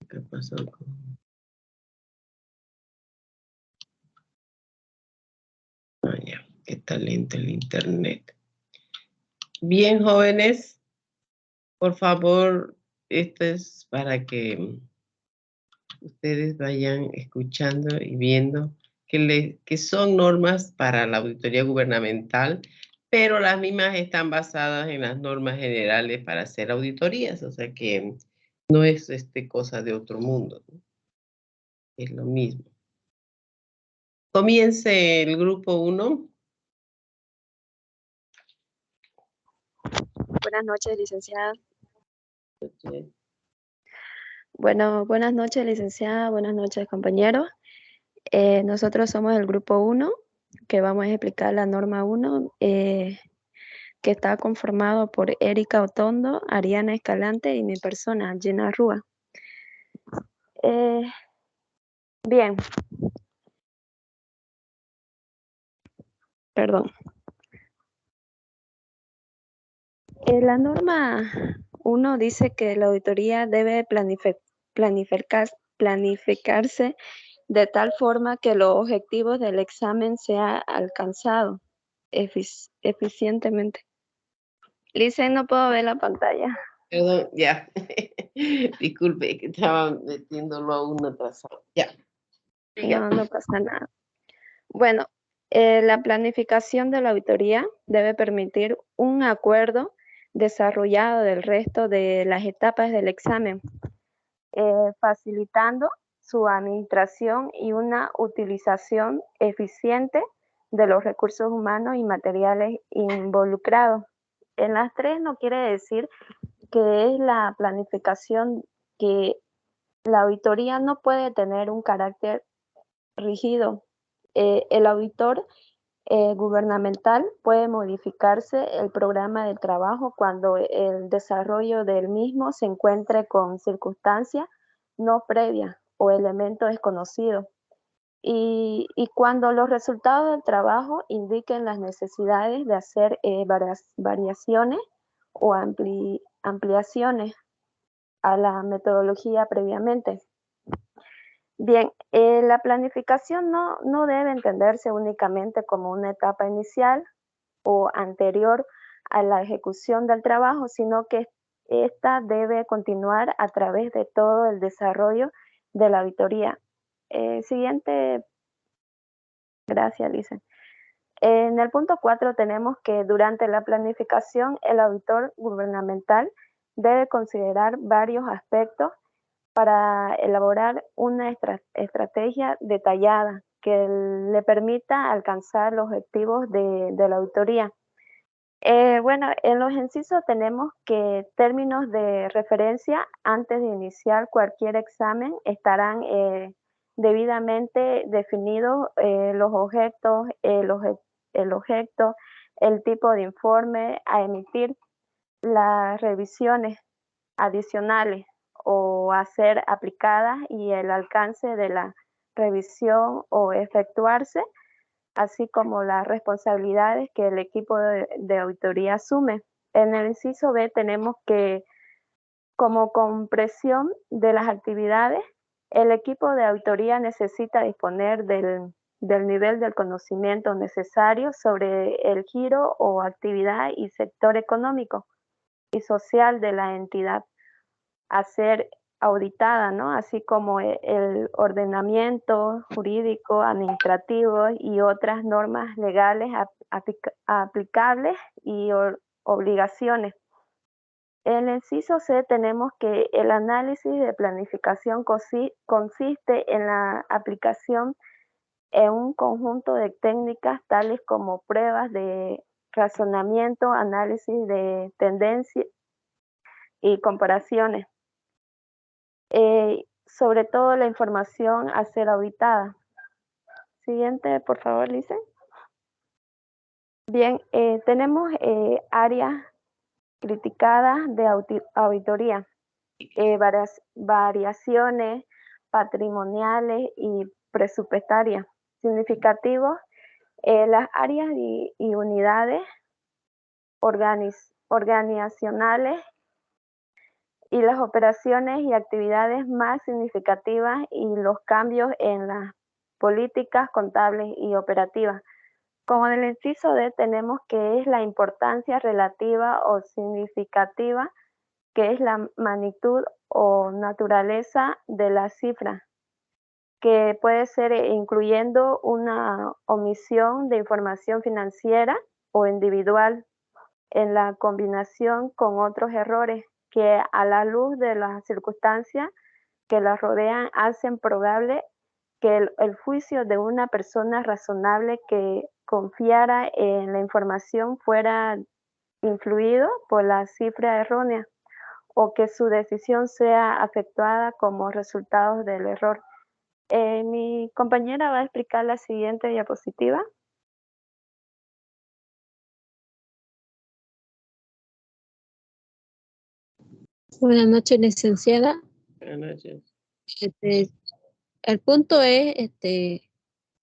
¿Qué pasó con...? Ya, qué talento el internet. Bien, jóvenes, por favor, esto es para que ustedes vayan escuchando y viendo que son normas para la auditoría gubernamental, pero las mismas están basadas en las normas generales para hacer auditorías, o sea que no es cosa de otro mundo, ¿no? Es lo mismo. Comience el grupo 1. Buenas noches, licenciada. Okay. Bueno, buenas noches, licenciada. Buenas noches, compañeros. Nosotros somos el grupo 1, que vamos a explicar la norma 1, que está conformado por Erika Otondo, Ariana Escalante y mi persona, Gina Rúa. Bien. Perdón. La norma 1 dice que la auditoría debe planificarse de tal forma que los objetivos del examen sean alcanzados eficientemente. Lice, no puedo ver la pantalla. Perdón, ya. Disculpe, que estaba metiéndolo a uno atrasado. Ya. No pasa nada. Bueno, la planificación de la auditoría debe permitir un acuerdo desarrollado del resto de las etapas del examen, facilitando su administración y una utilización eficiente de los recursos humanos y materiales involucrados. En las tres no quiere decir que es la planificación, que la auditoría no puede tener un carácter rígido. El auditor gubernamental puede modificarse el programa de trabajo cuando el desarrollo del mismo se encuentre con circunstancias no previas o elementos desconocidos. Y cuando los resultados del trabajo indiquen las necesidades de hacer variaciones o ampliaciones a la metodología previamente. Bien, la planificación no debe entenderse únicamente como una etapa inicial o anterior a la ejecución del trabajo, sino que esta debe continuar a través de todo el desarrollo de la auditoría. Siguiente, gracias, Lisa. En el punto 4 tenemos que durante la planificación el auditor gubernamental debe considerar varios aspectos para elaborar una estrategia detallada que le permita alcanzar los objetivos de la auditoría. Bueno, en los incisos tenemos que términos de referencia antes de iniciar cualquier examen estarán debidamente definidos los objetos, el objeto, el tipo de informe a emitir, las revisiones adicionales o a ser aplicadas y el alcance de la revisión o efectuarse, así como las responsabilidades que el equipo de auditoría asume. En el inciso B tenemos que, como compresión de las actividades, el equipo de auditoría necesita disponer del nivel del conocimiento necesario sobre el giro o actividad y sector económico y social de la entidad a ser auditada, ¿no? Así como el ordenamiento jurídico, administrativo y otras normas legales aplicables y obligaciones. En el inciso C tenemos que el análisis de planificación consiste en la aplicación en un conjunto de técnicas tales como pruebas de razonamiento, análisis de tendencia y comparaciones. Sobre todo la información a ser auditada. Siguiente, por favor, Lice. Bien, tenemos áreas criticadas de auditoría, variaciones patrimoniales y presupuestarias significativos. Las áreas y unidades organizacionales y las operaciones y actividades más significativas y los cambios en las políticas contables y operativas. Como en el inciso D tenemos que es la importancia relativa o significativa, que es la magnitud o naturaleza de la cifra, que puede ser incluyendo una omisión de información financiera o individual en la combinación con otros errores que a la luz de las circunstancias que la rodean hacen probable que el juicio de una persona razonable que confiara en la información fuera influido por la cifra errónea o que su decisión sea afectada como resultado del error. Mi compañera va a explicar la siguiente diapositiva. Buenas noches, licenciada. Buenas noches. El punto es,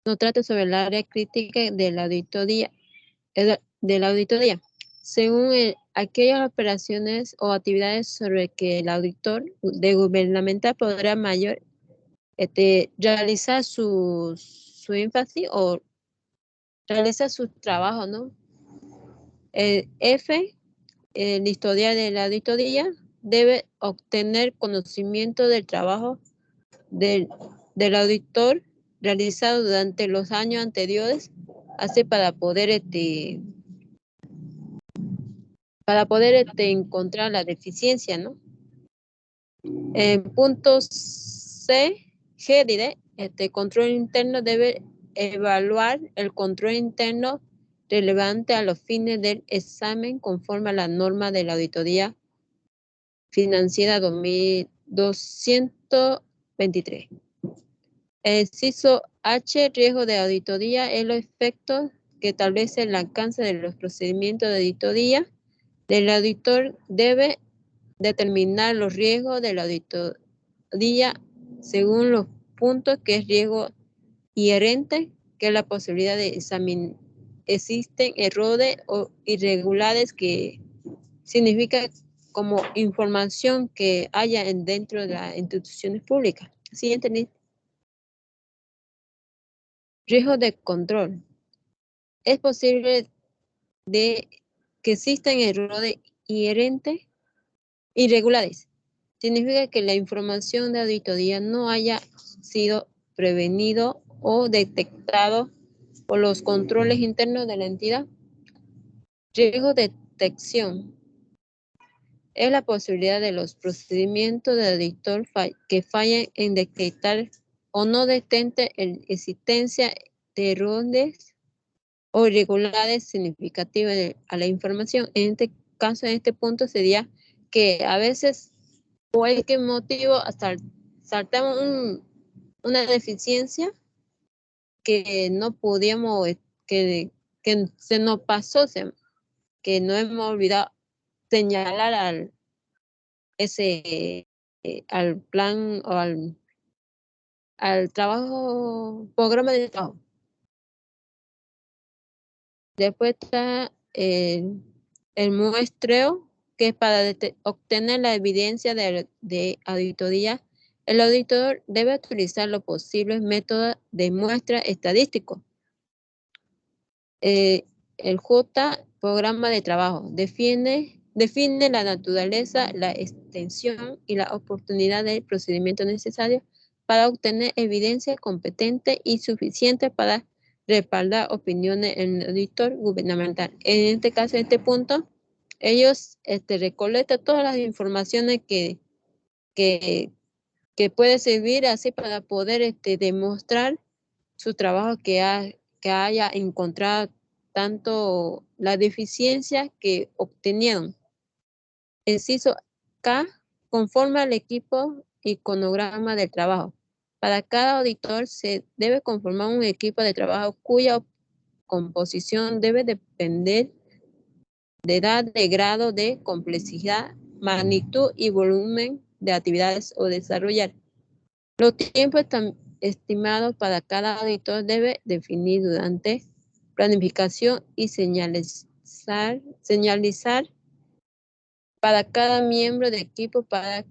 no trata sobre el área crítica de la auditoría. Según aquellas operaciones o actividades sobre que el auditor de gubernamental podrá realizar su énfasis o realizar su trabajo, ¿no? El historial de la auditoría debe obtener conocimiento del trabajo del auditor realizado durante los años anteriores, así para poder encontrar la deficiencia, ¿no? En puntos G diré, control interno debe evaluar el control interno relevante a los fines del examen conforme a la norma de la auditoría financiera 2223. El inciso H, riesgo de auditoría, es los efectos que establece el alcance de los procedimientos de auditoría. El auditor debe determinar los riesgos de la auditoría según los puntos que es riesgo inherente, que es la posibilidad de examinar. Existen errores o irregulares, que significa como información que haya dentro de las instituciones públicas. Siguiente lista. Riesgo de control. Es posible de que existan errores inherentes irregulares. Significa que la información de auditoría no haya sido prevenido o detectado por los controles internos de la entidad. Riesgo de detección. Es la posibilidad de los procedimientos de auditor que fallen en detectar o no detecten la existencia de errores o irregularidades significativas a la información. En este caso, en este punto sería que a veces, por cualquier motivo, saltamos una deficiencia que no podíamos, que se nos pasó, que no hemos olvidado señalar al plan o al trabajo, programa de trabajo. Después está el muestreo, que es para obtener la evidencia de auditoría. El auditor debe utilizar los posibles métodos de muestra estadístico. El J, programa de trabajo, define la naturaleza, la extensión y la oportunidad del procedimiento necesario para obtener evidencia competente y suficiente para respaldar opiniones en el auditor gubernamental. En este caso, en este punto, ellos recolectan todas las informaciones que puede servir así para poder demostrar su trabajo, que haya encontrado tanto la deficiencia que obtenieron. Inciso K, conforme al equipo y cronograma del trabajo. Para cada auditor se debe conformar un equipo de trabajo cuya composición debe depender de edad, de grado de complejidad, magnitud y volumen de actividades o desarrollar. Los tiempos estimados para cada auditor debe definir durante planificación y señalizar para cada miembro de equipo, para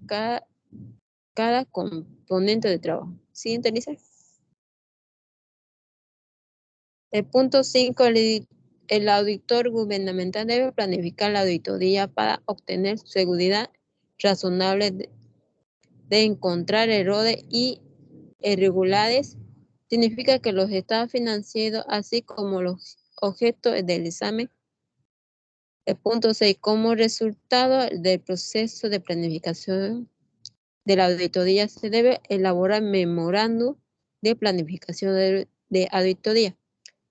cada componente de trabajo. Siguiente, Lisa. El punto 5, el auditor gubernamental debe planificar la auditoría para obtener seguridad razonable de encontrar errores y irregularidades. Significa que los estados financieros, así como los objetos del examen. El punto 6, como resultado del proceso de planificación de la auditoría, se debe elaborar memorando de planificación de auditoría,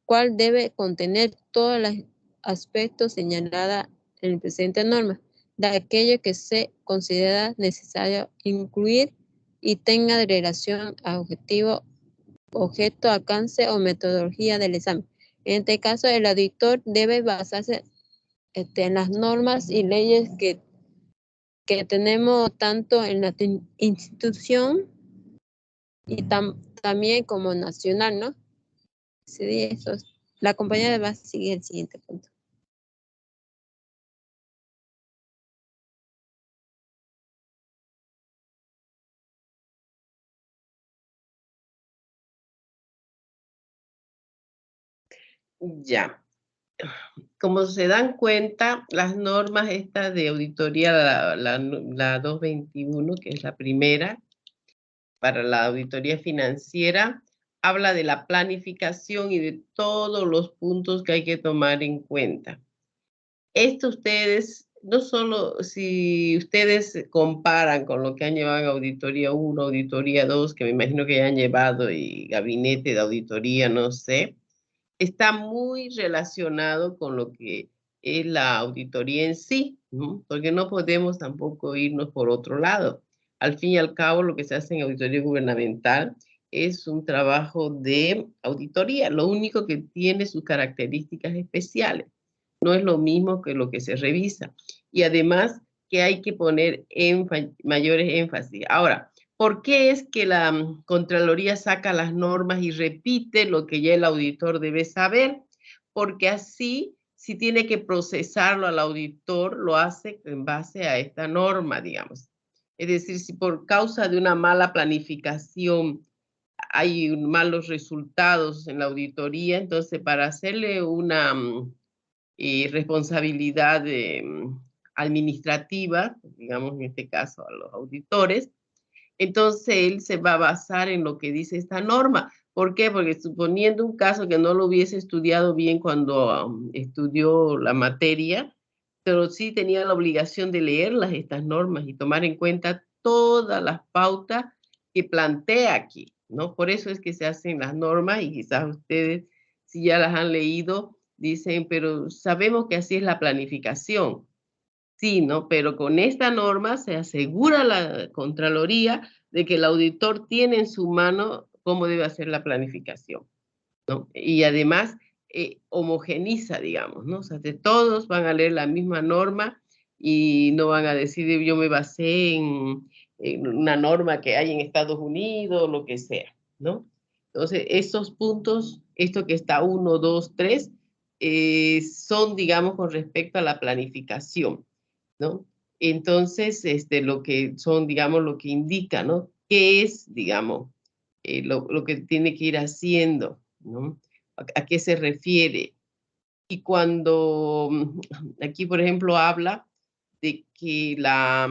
cual debe contener todos los aspectos señalados en la presente norma, de aquello que se considera necesario incluir y tenga relación a objetivo, objeto, alcance o metodología del examen. En este caso, el auditor debe basarse en las normas y leyes que tenemos tanto en la institución y también como nacional, ¿no? Sí, eso. La compañera va a seguir el siguiente punto. Ya. Como se dan cuenta, las normas estas de auditoría, la 221, que es la primera, para la auditoría financiera, habla de la planificación y de todos los puntos que hay que tomar en cuenta. Esto ustedes, no solo si ustedes comparan con lo que han llevado en auditoría 1, auditoría 2, que me imagino que ya han llevado, y gabinete de auditoría, no sé, está muy relacionado con lo que es la auditoría en sí, ¿no? Porque no podemos tampoco irnos por otro lado. Al fin y al cabo, lo que se hace en auditoría gubernamental es un trabajo de auditoría, lo único que tiene sus características especiales. No es lo mismo que lo que se revisa. Y además que hay que poner mayores énfasis. Ahora, ¿por qué es que la Contraloría saca las normas y repite lo que ya el auditor debe saber? Porque así, si tiene que procesarlo al auditor, lo hace en base a esta norma, digamos. Es decir, si por causa de una mala planificación hay malos resultados en la auditoría, entonces para hacerle una responsabilidad administrativa, digamos en este caso a los auditores, entonces él se va a basar en lo que dice esta norma. ¿Por qué? Porque suponiendo un caso que no lo hubiese estudiado bien cuando estudió la materia, pero sí tenía la obligación de leerlas estas normas y tomar en cuenta todas las pautas que plantea aquí, ¿no? Por eso es que se hacen las normas y quizás ustedes, si ya las han leído, dicen, pero sabemos que así es la planificación. Sí, ¿no? Pero con esta norma se asegura la Contraloría de que el auditor tiene en su mano cómo debe hacer la planificación, ¿no? Y además homogeniza, digamos, ¿no? O sea, que todos van a leer la misma norma y no van a decir, yo me basé en una norma que hay en Estados Unidos, lo que sea, ¿no? Entonces, estos puntos, esto que está 1, 2, 3, son, digamos, con respecto a la planificación, ¿no? Entonces, lo que son, digamos, lo que indica, ¿no? ¿Qué es, digamos, lo que tiene que ir haciendo, ¿no? ¿A qué se refiere? Y cuando aquí, por ejemplo, habla de que la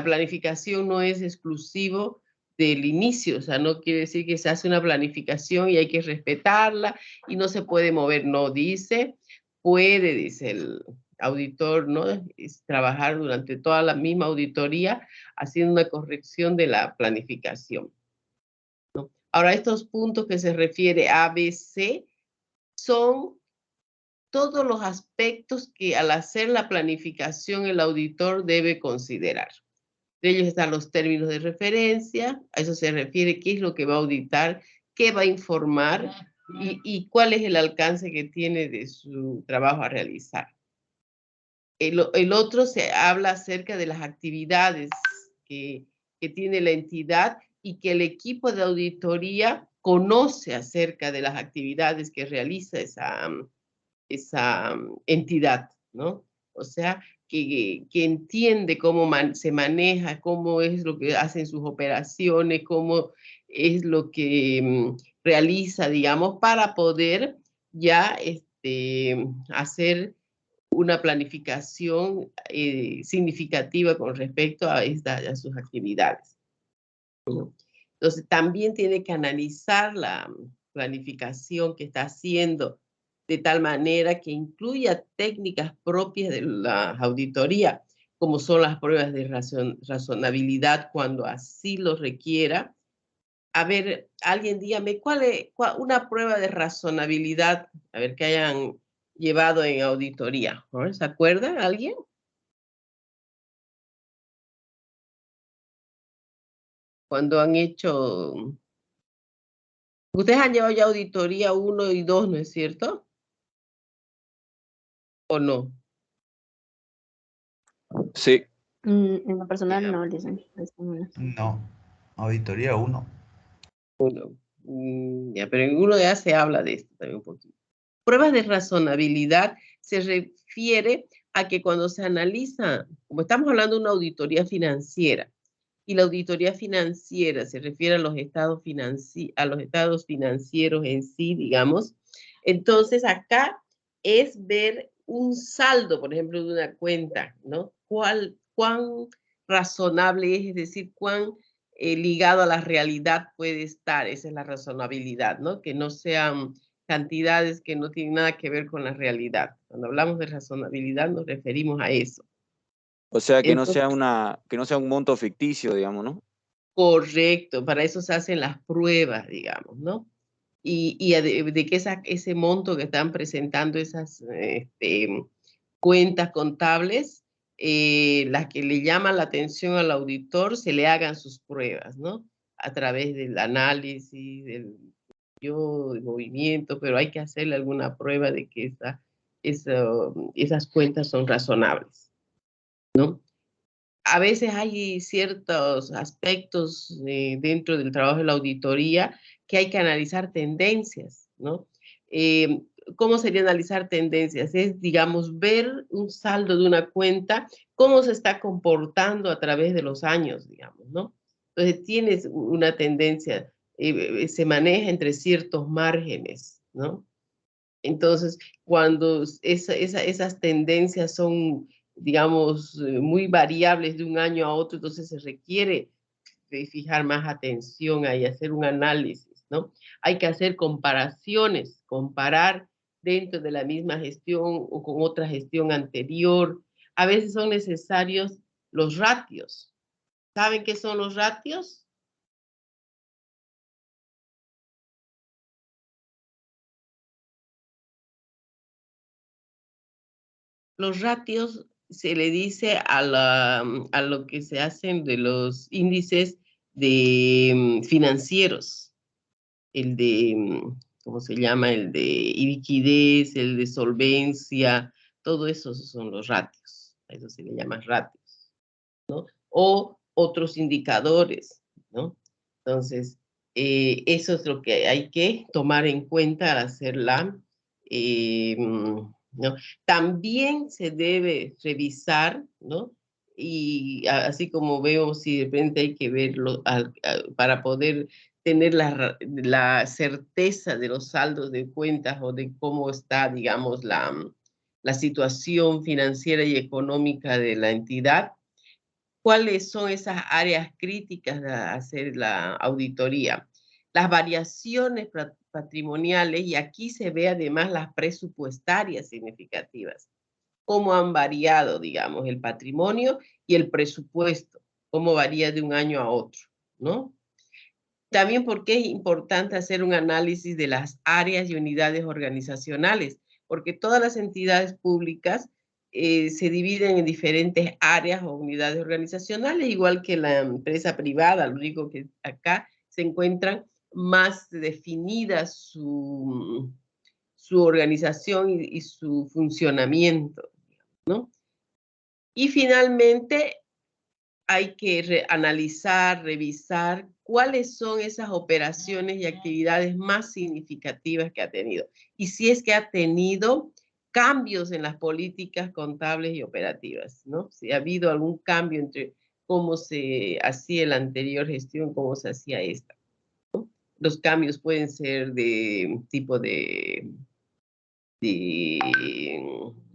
planificación no es exclusivo del inicio, o sea, no quiere decir que se hace una planificación y hay que respetarla y no se puede mover, no, dice el auditor, ¿no? Es trabajar durante toda la misma auditoría haciendo una corrección de la planificación, ¿no? Ahora, estos puntos que se refiere a, B, C, son todos los aspectos que al hacer la planificación el auditor debe considerar. De ellos están los términos de referencia, a eso se refiere qué es lo que va a auditar, qué va a informar y cuál es el alcance que tiene de su trabajo a realizar. El otro se habla acerca de las actividades que tiene la entidad y que el equipo de auditoría conoce acerca de las actividades que realiza esa entidad, ¿no? O sea, que entiende cómo se maneja, cómo es lo que hacen sus operaciones, cómo es lo que realiza, digamos, para poder ya hacer una planificación significativa con respecto a sus actividades. Entonces, también tiene que analizar la planificación que está haciendo de tal manera que incluya técnicas propias de la auditoría, como son las pruebas de razonabilidad cuando así lo requiera. A ver, alguien dígame, ¿cuál es una prueba de razonabilidad? A ver, que hayan llevado en auditoría. ¿No? ¿Se acuerda alguien? Cuando han hecho... Ustedes han llevado ya auditoría 1 y 2, ¿no es cierto? ¿O no? Sí. En lo personal Ya. no, dicen. No, auditoría 1. Ya, pero en uno ya se habla de esto también un poquito. Pruebas de razonabilidad se refiere a que cuando se analiza, como estamos hablando de una auditoría financiera, y la auditoría financiera se refiere a los estados financieros en sí, digamos, entonces acá es ver un saldo, por ejemplo, de una cuenta, ¿no? Cuán razonable es decir, cuán ligado a la realidad puede estar, esa es la razonabilidad, ¿no? Que no sean cantidades que no tienen nada que ver con la realidad. Cuando hablamos de razonabilidad nos referimos a eso. O sea, que Entonces, no sea un monto ficticio, digamos, ¿no? correcto, para eso se hacen las pruebas, digamos, ¿no? Y de que ese monto que están presentando esas cuentas contables, las que le llaman la atención al auditor, se le hagan sus pruebas, ¿no? A través del análisis, del movimiento, pero hay que hacerle alguna prueba de que esas cuentas son razonables, ¿no? A veces hay ciertos aspectos dentro del trabajo de la auditoría que hay que analizar tendencias, ¿no? ¿Cómo sería analizar tendencias? Es, digamos, ver un saldo de una cuenta, cómo se está comportando a través de los años, digamos, ¿no? Entonces, tienes una tendencia, se maneja entre ciertos márgenes, ¿no? Entonces, cuando esas tendencias son, digamos, muy variables de un año a otro, entonces se requiere fijar más atención ahí, hacer un análisis, ¿no? Hay que hacer comparaciones, comparar dentro de la misma gestión o con otra gestión anterior. A veces son necesarios los ratios. ¿Saben qué son los ratios? Los ratios se le dice a lo que se hacen de los índices de financieros, el de, ¿cómo se llama? El de liquidez, el de solvencia, todo eso son los ratios, a eso se le llama ratios, ¿no? O otros indicadores, ¿no? Entonces, eso es lo que hay que tomar en cuenta al hacer ¿no? También se debe revisar, ¿no? Y así como veo, si de repente hay que verlo para poder tener la certeza de los saldos de cuentas o de cómo está, digamos, la situación financiera y económica de la entidad, cuáles son esas áreas críticas de hacer la auditoría. Las variaciones patrimoniales, y aquí se ve además las presupuestarias significativas, cómo han variado, digamos, el patrimonio y el presupuesto, cómo varía de un año a otro, ¿no? También porque es importante hacer un análisis de las áreas y unidades organizacionales, porque todas las entidades públicas se dividen en diferentes áreas o unidades organizacionales, igual que la empresa privada, lo único que acá se encuentran más definidas su organización y su funcionamiento, ¿no? Y finalmente, hay que analizar, revisar cuáles son esas operaciones y actividades más significativas que ha tenido. Y si es que ha tenido cambios en las políticas contables y operativas, ¿no? Si ha habido algún cambio entre cómo se hacía la anterior gestión, cómo se hacía esta, ¿no? Los cambios pueden ser de tipo de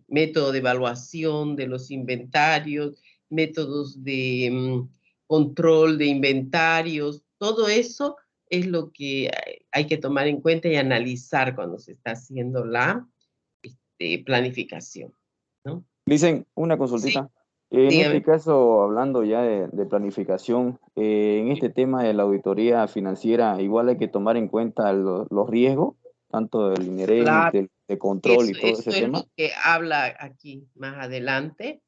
método de evaluación de los inventarios, métodos de control de inventarios, todo eso es lo que hay que tomar en cuenta y analizar cuando se está haciendo la planificación, ¿no? Dicen una consultita. En Dígame. este caso, hablando ya de planificación, en este tema de la auditoría financiera, igual hay que tomar en cuenta los riesgos, tanto del inherente, de control y todo Eso ese es tema. lo que habla aquí más adelante.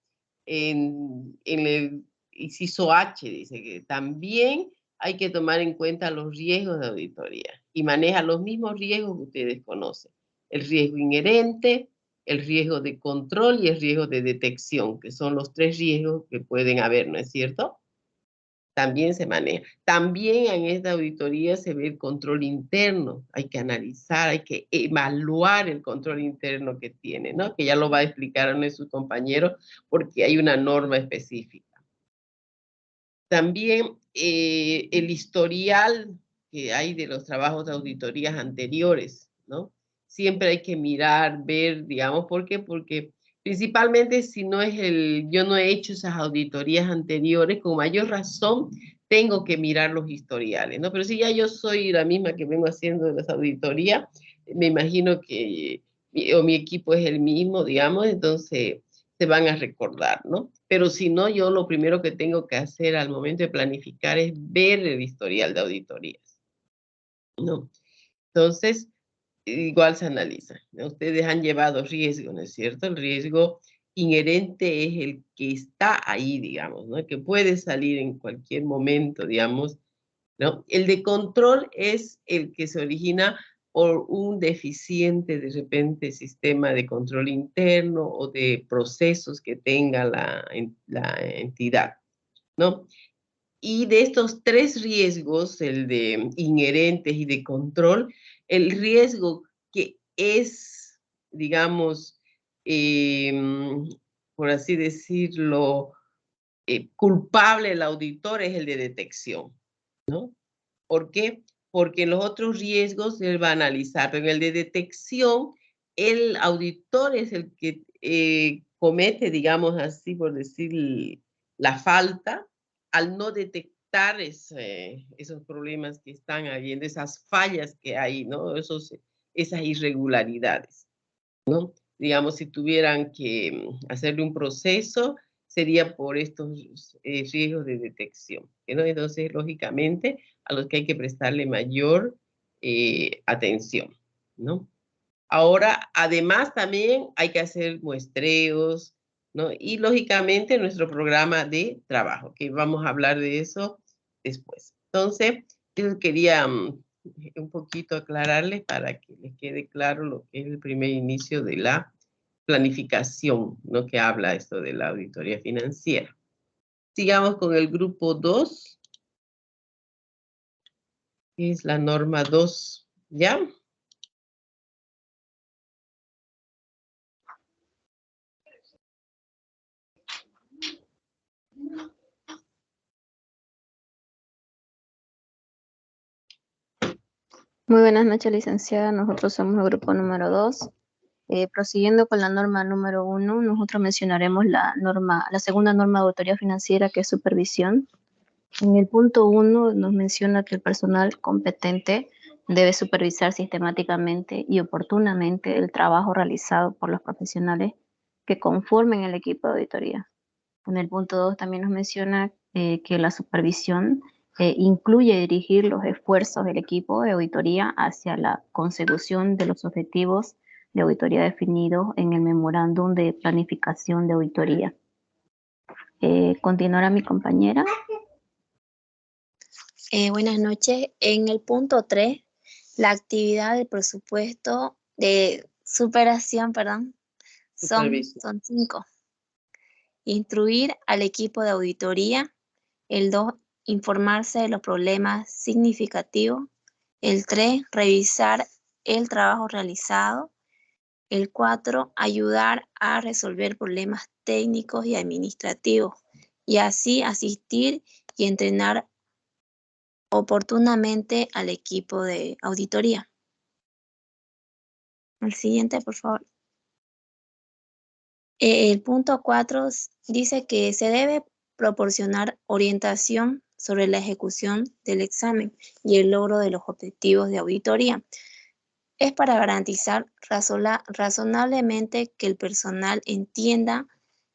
En el inciso H dice que también hay que tomar en cuenta los riesgos de auditoría y maneja los mismos riesgos que ustedes conocen. El riesgo inherente, el riesgo de control y el riesgo de detección, que son los 3 riesgos que pueden haber, ¿no es cierto? También se maneja. También en esta auditoría se ve el control interno. Hay que analizar, hay que evaluar el control interno que tiene, ¿no? Que ya lo va a explicar uno de sus compañeros porque hay una norma específica. También el historial que hay de los trabajos de auditorías anteriores, ¿no? Siempre hay que mirar, ver, digamos, ¿por qué? Porque principalmente si no es yo no he hecho esas auditorías anteriores, con mayor razón tengo que mirar los historiales, ¿no? Pero si ya yo soy la misma que vengo haciendo las auditorías, me imagino que mi equipo es el mismo, digamos, entonces se van a recordar, ¿no? Pero si no, yo lo primero que tengo que hacer al momento de planificar es ver el historial de auditorías, ¿no? Entonces, igual se analiza, ¿no? Ustedes han llevado riesgo, ¿no es cierto? El riesgo inherente es el que está ahí, digamos, ¿no? Que puede salir en cualquier momento, digamos, ¿no? El de control es el que se origina por un deficiente, de repente, sistema de control interno o de procesos que tenga la entidad, ¿no? Y de estos 3 riesgos, el de inherentes y de control, el riesgo que es, digamos, por así decirlo, culpable el auditor es el de detección, ¿no? ¿Por qué? Porque en los otros riesgos él va a analizar, pero en el de detección, el auditor es el que comete, digamos así, por decir, la falta al no detectar esos problemas que están habiendo, esas fallas que hay, ¿no? Esas irregularidades, ¿no? Digamos, si tuvieran que hacerle un proceso, sería por estos riesgos de detección, ¿no? Entonces, lógicamente, a los que hay que prestarle mayor atención, ¿no? Ahora, además, también hay que hacer muestreos, ¿no? Y, lógicamente, nuestro programa de trabajo, que vamos a hablar de eso después. Entonces, yo quería un poquito aclararles para que les quede claro lo que es el primer inicio de la planificación, ¿no? Que habla esto de la auditoría financiera. Sigamos con el grupo 2, que es la norma 2, ¿ya? Muy buenas noches, licenciada. Nosotros somos el grupo número 2. Prosiguiendo con la norma número 1, nosotros mencionaremos la segunda norma de auditoría financiera, que es supervisión. En el punto 1 nos menciona que el personal competente debe supervisar sistemáticamente y oportunamente el trabajo realizado por los profesionales que conformen el equipo de auditoría. En el punto 2 también nos menciona que la supervisión incluye dirigir los esfuerzos del equipo de auditoría hacia la consecución de los objetivos de auditoría definidos en el memorándum de planificación de auditoría. Continuará mi compañera. Buenas noches. En el punto 3, la actividad del presupuesto de superación, son 5. Instruir al equipo de auditoría. El 2, informarse de los problemas significativos. El 3, revisar el trabajo realizado. El 4, ayudar a resolver problemas técnicos y administrativos y así asistir y entrenar oportunamente al equipo de auditoría. El siguiente, por favor. El punto 4 dice que se debe proporcionar orientación sobre la ejecución del examen y el logro de los objetivos de auditoría. Es para garantizar razonablemente que el personal entienda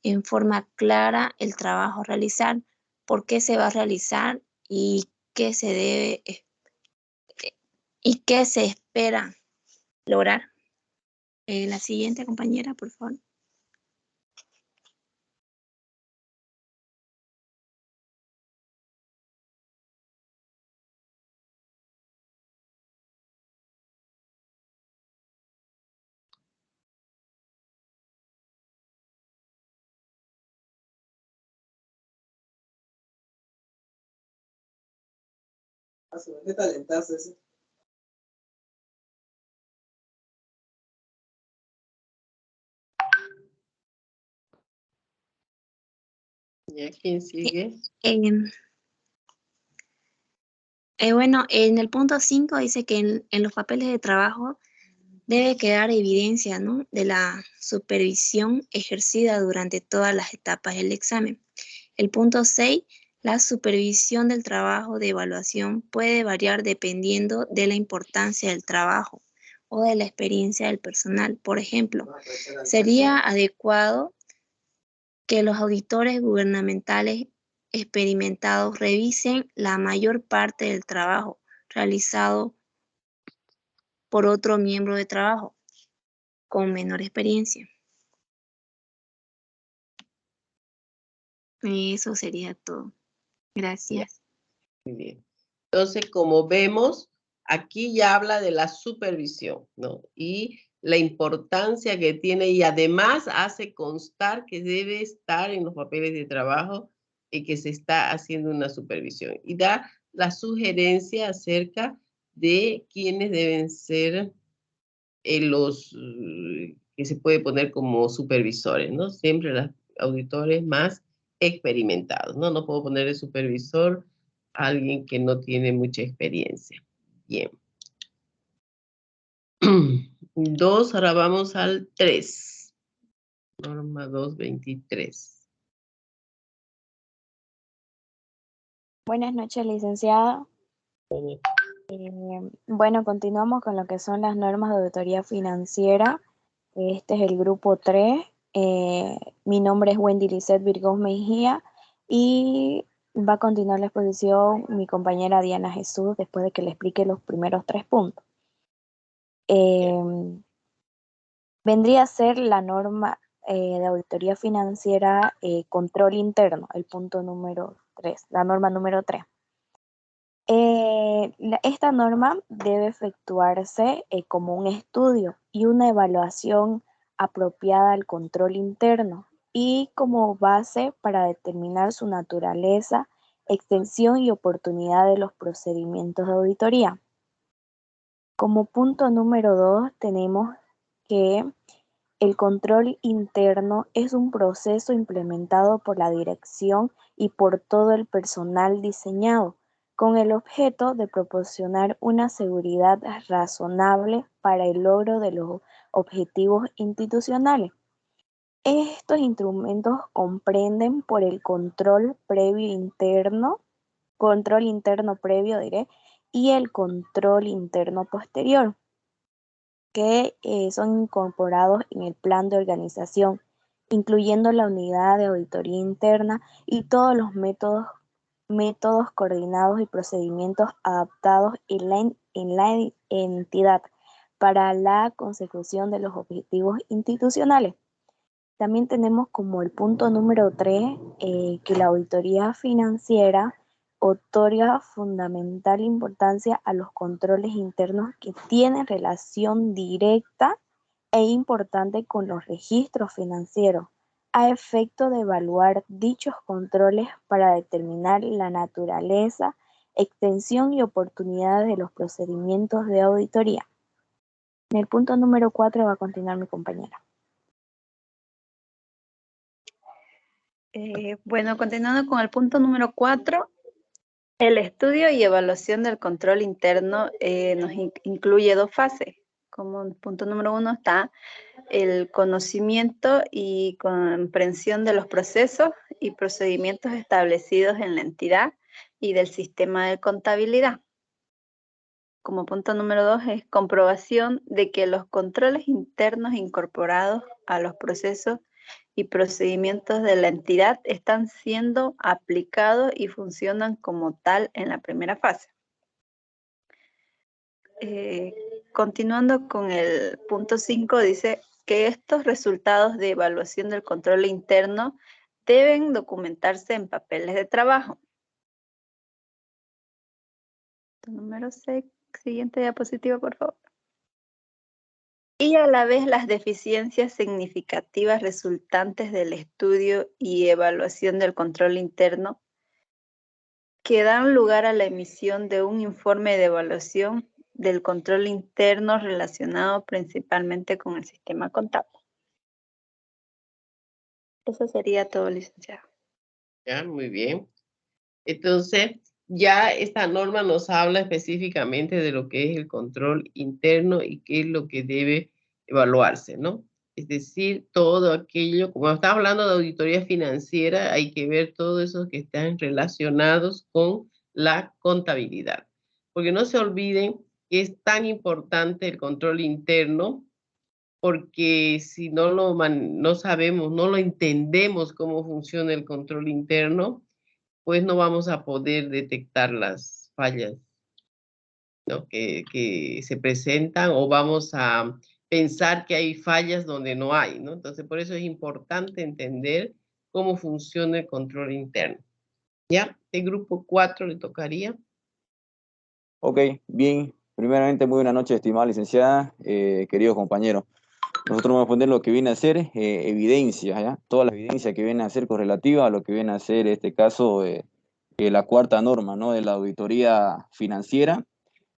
en forma clara el trabajo a realizar, por qué se va a realizar y qué se debe y qué se espera lograr. La siguiente, compañera, por favor. ¿Qué talentazo ese? ¿Y quién sigue? Bueno, en el punto 5 dice que en los papeles de trabajo debe quedar evidencia, ¿no?, de la supervisión ejercida durante todas las etapas del examen. El punto 6, la supervisión del trabajo de evaluación puede variar dependiendo de la importancia del trabajo o de la experiencia del personal. Por ejemplo, sería adecuado que los auditores gubernamentales experimentados revisen la mayor parte del trabajo realizado por otro miembro de trabajo con menor experiencia. Eso sería todo. Gracias. Muy bien. Entonces, como vemos, aquí ya habla de la supervisión, ¿no? Y la importancia que tiene y además hace constar que debe estar en los papeles de trabajo y que se está haciendo una supervisión. Y da la sugerencia acerca de quiénes deben ser los que se puede poner como supervisores, ¿no? Siempre los auditores más experimentados, ¿no? No puedo poner de supervisor a alguien que no tiene mucha experiencia. Bien. 2, ahora vamos al 3. Norma 223. Buenas noches, licenciada. Bueno, continuamos con lo que son las normas de auditoría financiera. Este es el grupo 3. Mi nombre es Wendy Lizeth Virgón Mejía y va a continuar la exposición mi compañera Diana Jesús después de que le explique los primeros 3 puntos. Vendría a ser la norma de auditoría financiera control interno, el punto número 3, la norma número 3. Esta norma debe efectuarse como un estudio y una evaluación apropiada al control interno y como base para determinar su naturaleza, extensión y oportunidad de los procedimientos de auditoría. Como punto número 2 tenemos que el control interno es un proceso implementado por la dirección y por todo el personal diseñado, con el objeto de proporcionar una seguridad razonable para el logro de los objetivos institucionales. Estos instrumentos comprenden por el control interno previo, y el control interno posterior, que son incorporados en el plan de organización, incluyendo la unidad de auditoría interna y todos los métodos coordinados y procedimientos adaptados en la entidad para la consecución de los objetivos institucionales. También tenemos como el punto número 3 que la auditoría financiera otorga fundamental importancia a los controles internos que tienen relación directa e importante con los registros financieros, a efecto de evaluar dichos controles para determinar la naturaleza, extensión y oportunidades de los procedimientos de auditoría. En el punto número 4 va a continuar mi compañera. Bueno, continuando con el punto número 4, el estudio y evaluación del control interno nos incluye dos fases. Como en punto número 1 está el conocimiento y comprensión de los procesos y procedimientos establecidos en la entidad y del sistema de contabilidad. Como punto número 2 es comprobación de que los controles internos incorporados a los procesos y procedimientos de la entidad están siendo aplicados y funcionan como tal en la primera fase. Continuando con el punto 5, dice que estos resultados de evaluación del control interno deben documentarse en papeles de trabajo. Número 6, siguiente diapositiva, por favor. Y a la vez las deficiencias significativas resultantes del estudio y evaluación del control interno que dan lugar a la emisión de un informe de evaluación del control interno relacionado principalmente con el sistema contable. Eso sería todo, licenciado. Ya, muy bien. Entonces, ya esta norma nos habla específicamente de lo que es el control interno y qué es lo que debe evaluarse, ¿no? Es decir, todo aquello, como estamos hablando de auditoría financiera, hay que ver todo eso que están relacionados con la contabilidad. Porque no se olviden que es tan importante el control interno, porque si no no sabemos, no lo entendemos cómo funciona el control interno, pues no vamos a poder detectar las fallas, ¿no? que se presentan, o vamos a pensar que hay fallas donde no hay, ¿no? Entonces, por eso es importante entender cómo funciona el control interno. ¿Ya? El grupo 4 le tocaría. Ok, bien. Primeramente, muy buenas noches, estimada licenciada, queridos compañeros. Nosotros vamos a poner lo que viene a ser evidencia, ¿ya? Toda la evidencia que viene a ser correlativa a lo que viene a ser, en este caso, la cuarta norma, ¿no? De la auditoría financiera,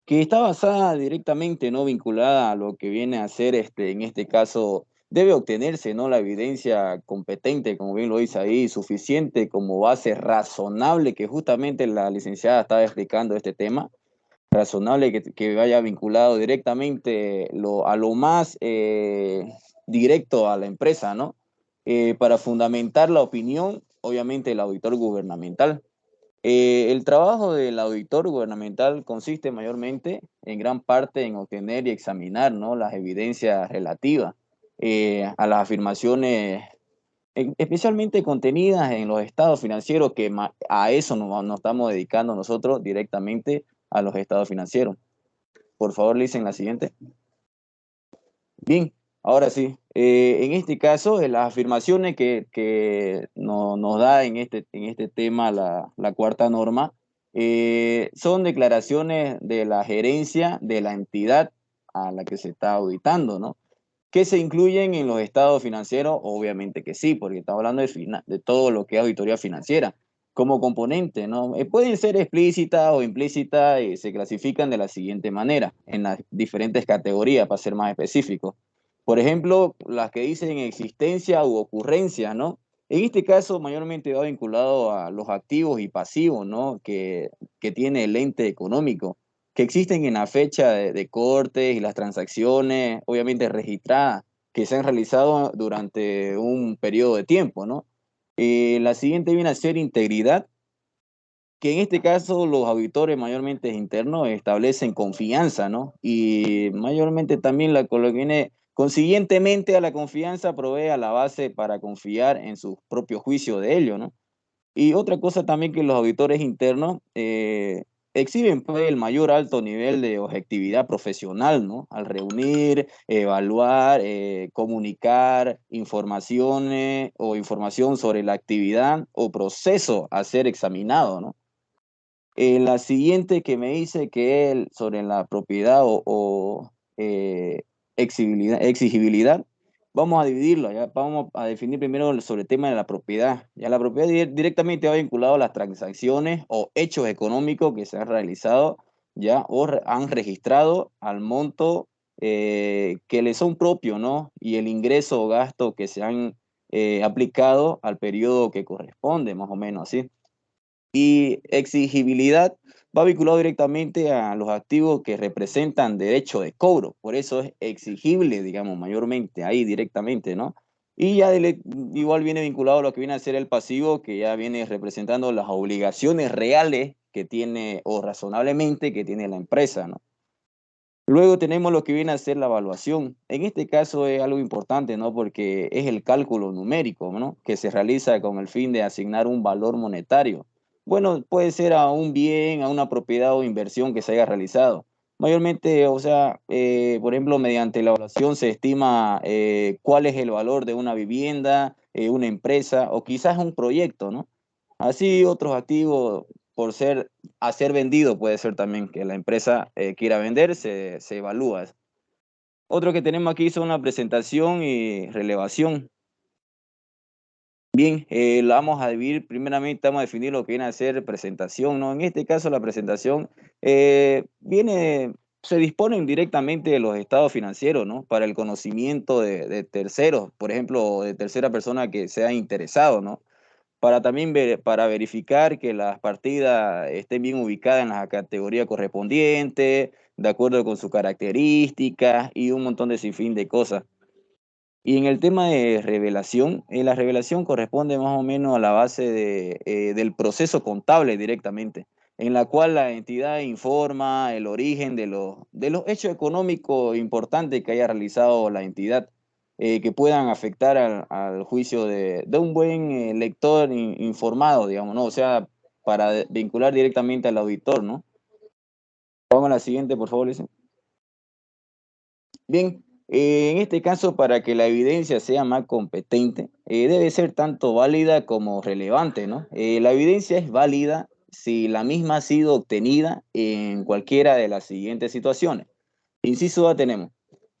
que está basada directamente, ¿no? Vinculada a lo que viene a ser, en este caso, debe obtenerse, ¿no? La evidencia competente, como bien lo dice ahí, suficiente como base razonable, que justamente la licenciada estaba explicando este tema, razonable que vaya vinculado directamente a lo más directo a la empresa, ¿no? Para fundamentar la opinión, obviamente, el auditor gubernamental. El trabajo del auditor gubernamental consiste mayormente, en gran parte, en obtener y examinar, ¿no? Las evidencias relativas a las afirmaciones, especialmente contenidas en los estados financieros, que a eso nos estamos dedicando nosotros directamente, a los estados financieros. Por favor, Licen, la siguiente. Bien, ahora sí. En este caso, las afirmaciones que nos da en este tema la cuarta norma son declaraciones de la gerencia de la entidad a la que se está auditando, ¿no? ¿Que se incluyen en los estados financieros? Obviamente que sí, porque estamos hablando de todo lo que es auditoría financiera como componente, ¿no? Pueden ser explícitas o implícitas y se clasifican de la siguiente manera, en las diferentes categorías, para ser más específicos. Por ejemplo, las que dicen existencia u ocurrencia, ¿no? En este caso, mayormente va vinculado a los activos y pasivos, ¿no? Que tiene el ente económico, que existen en la fecha de cortes y las transacciones, obviamente registradas, que se han realizado durante un periodo de tiempo, ¿no? La siguiente viene a ser integridad, que en este caso los auditores mayormente internos establecen confianza, ¿no? Y mayormente también lo que viene consiguientemente a la confianza provee a la base para confiar en su propio juicio de ello, ¿no? Y otra cosa también, que los auditores internos exhiben, pues, el mayor alto nivel de objetividad profesional, ¿no? Al reunir, evaluar, comunicar informaciones o información sobre la actividad o proceso a ser examinado, ¿no? La siguiente que me dice que es sobre la propiedad o exigibilidad. Vamos a dividirlo, ¿ya? Vamos a definir primero sobre el tema de la propiedad. Ya la propiedad directamente va vinculado a las transacciones o hechos económicos que se han realizado, ya, o han registrado al monto que le son propios, ¿no? Y el ingreso o gasto que se han aplicado al periodo que corresponde, más o menos así. Y exigibilidad va vinculado directamente a los activos que representan derecho de cobro, por eso es exigible, digamos, mayormente ahí directamente, ¿no? Y ya igual viene vinculado a lo que viene a ser el pasivo, que ya viene representando las obligaciones reales que tiene, o razonablemente que tiene la empresa, ¿no? Luego tenemos lo que viene a ser la evaluación. En este caso es algo importante, ¿no? Porque es el cálculo numérico, ¿no? Que se realiza con el fin de asignar un valor monetario. Bueno, puede ser a un bien, a una propiedad o inversión que se haya realizado. Mayormente, o sea, por ejemplo, mediante la evaluación se estima cuál es el valor de una vivienda, una empresa o quizás un proyecto, ¿no? Así otros activos por ser a ser vendido, puede ser también que la empresa quiera vender, se evalúa. Otro que tenemos aquí son una presentación y relevación. Bien, la vamos a dividir, primeramente vamos a definir lo que viene a ser presentación, ¿no? En este caso la presentación se disponen directamente de los estados financieros, ¿no? Para el conocimiento de terceros, por ejemplo, de tercera persona que sea interesado, ¿no? Para también para verificar que las partidas estén bien ubicadas en la categoría correspondiente, de acuerdo con sus características y un montón de sinfín de cosas. Y en el tema de revelación, la revelación corresponde más o menos a la base del proceso contable directamente, en la cual la entidad informa el origen de los hechos económicos importantes que haya realizado la entidad, que puedan afectar al juicio de un buen lector informado, digamos, ¿no? O sea, para vincular directamente al auditor, ¿no? Vamos a la siguiente, por favor, Lisa. Bien, en este caso, para que la evidencia sea más competente, debe ser tanto válida como relevante, ¿no? La evidencia es válida si la misma ha sido obtenida en cualquiera de las siguientes situaciones. Inciso A tenemos,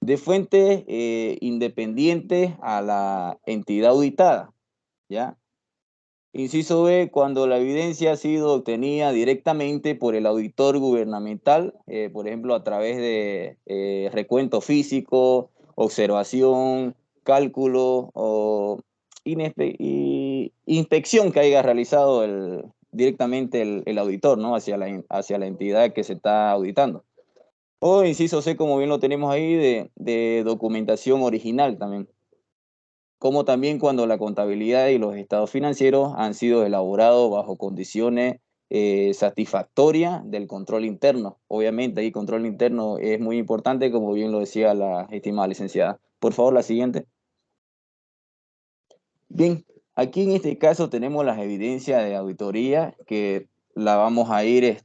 de fuentes independientes a la entidad auditada, ¿ya? Inciso B, cuando la evidencia ha sido obtenida directamente por el auditor gubernamental, por ejemplo, a través de recuento físico, observación, cálculo o inspección que haya realizado directamente el auditor, ¿no? hacia la entidad que se está auditando. O inciso C, como bien lo tenemos ahí, de documentación original también, como también cuando la contabilidad y los estados financieros han sido elaborados bajo condiciones satisfactorias del control interno. Obviamente, ahí control interno es muy importante, como bien lo decía la estimada licenciada. Por favor, la siguiente. Bien, aquí en este caso tenemos las evidencias de auditoría que la vamos a ir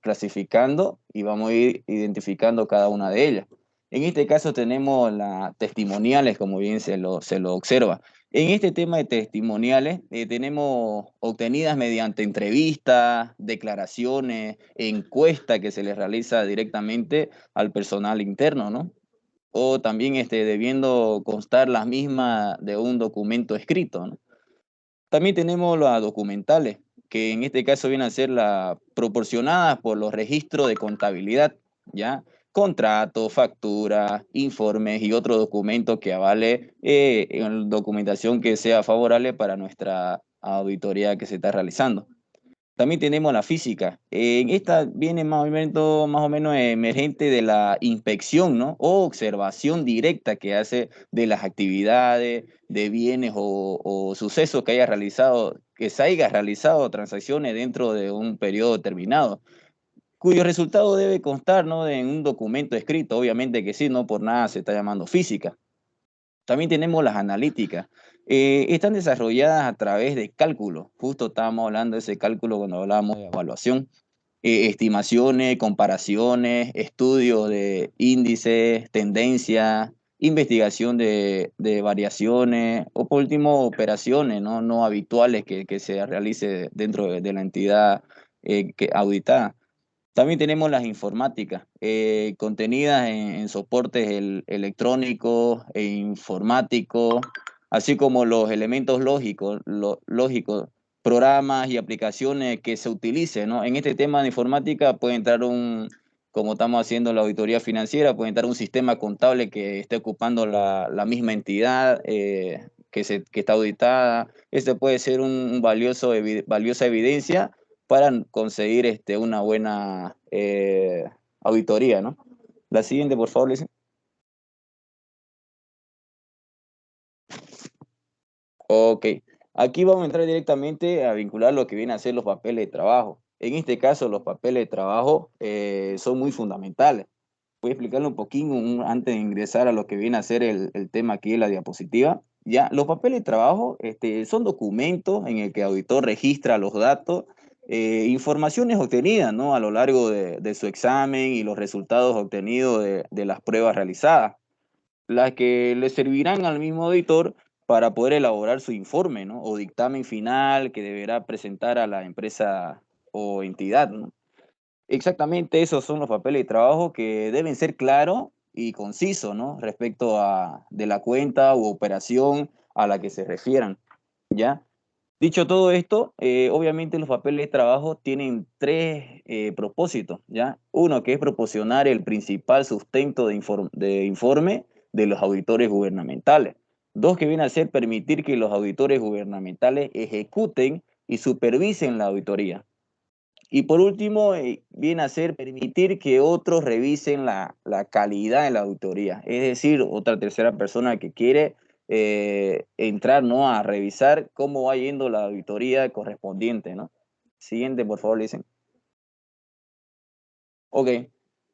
clasificando y vamos a ir identificando cada una de ellas. En este caso tenemos las testimoniales, como bien se lo observa. En este tema de testimoniales tenemos obtenidas mediante entrevistas, declaraciones, encuestas que se les realiza directamente al personal interno, ¿no? O también debiendo constar las mismas de un documento escrito, ¿no? También tenemos las documentales, que en este caso vienen a ser proporcionadas por los registros de contabilidad, ¿ya? Contratos, facturas, informes y otros documentos que avale documentación que sea favorable para nuestra auditoría que se está realizando. También tenemos la física. Esta viene más o menos emergente de la inspección, ¿no? O observación directa que hace de las actividades, de bienes o sucesos que se haya realizado transacciones dentro de un periodo determinado, cuyo resultado debe constar, ¿no? En un documento escrito, obviamente que sí, no por nada se está llamando física. También tenemos las analíticas. Están desarrolladas a través de cálculos. Justo estábamos hablando de ese cálculo cuando hablábamos de evaluación. Estimaciones, comparaciones, estudios de índices, tendencias, investigación de variaciones o por último operaciones no habituales que se realice dentro de la entidad auditada. También tenemos las informáticas, contenidas en soportes electrónicos e informáticos, así como los elementos lógicos, programas y aplicaciones que se utilicen, ¿no? En este tema de informática puede entrar un como estamos haciendo la auditoría financiera, puede entrar un sistema contable que esté ocupando la misma entidad que está auditada. Este puede ser valiosa evidencia para conseguir una buena auditoría, ¿no? La siguiente, por favor, Lisa. Ok, aquí vamos a entrar directamente a vincular lo que viene a ser los papeles de trabajo. En este caso, los papeles de trabajo son muy fundamentales. Voy a explicarlo un poquito antes de ingresar a lo que viene a ser el tema aquí de la diapositiva. Ya, los papeles de trabajo son documentos en el que el auditor registra los datos, informaciones obtenidas, ¿no?, a lo largo de su examen y los resultados obtenidos de las pruebas realizadas, las que le servirán al mismo auditor para poder elaborar su informe, ¿no?, o dictamen final que deberá presentar a la empresa o entidad, ¿no? Exactamente, esos son los papeles de trabajo que deben ser claros y concisos, ¿no?, respecto de la cuenta u operación a la que se refieran, ¿ya? Dicho todo esto, obviamente los papeles de trabajo tienen tres propósitos, ¿ya? Uno, que es proporcionar el principal sustento de informe de los auditores gubernamentales. Dos, que viene a ser permitir que los auditores gubernamentales ejecuten y supervisen la auditoría. Y por último, viene a ser permitir que otros revisen la calidad de la auditoría. Es decir, otra tercera persona que quiere entrar, ¿no?, a revisar cómo va yendo la auditoría correspondiente, ¿no? Siguiente, por favor, dicen. Ok.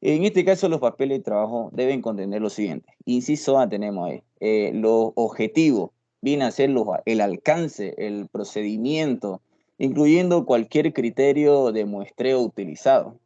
En este caso, los papeles de trabajo deben contener lo siguiente. Inciso A tenemos ahí. Los objetivos viene a ser el alcance, el procedimiento, incluyendo cualquier criterio de muestreo utilizado.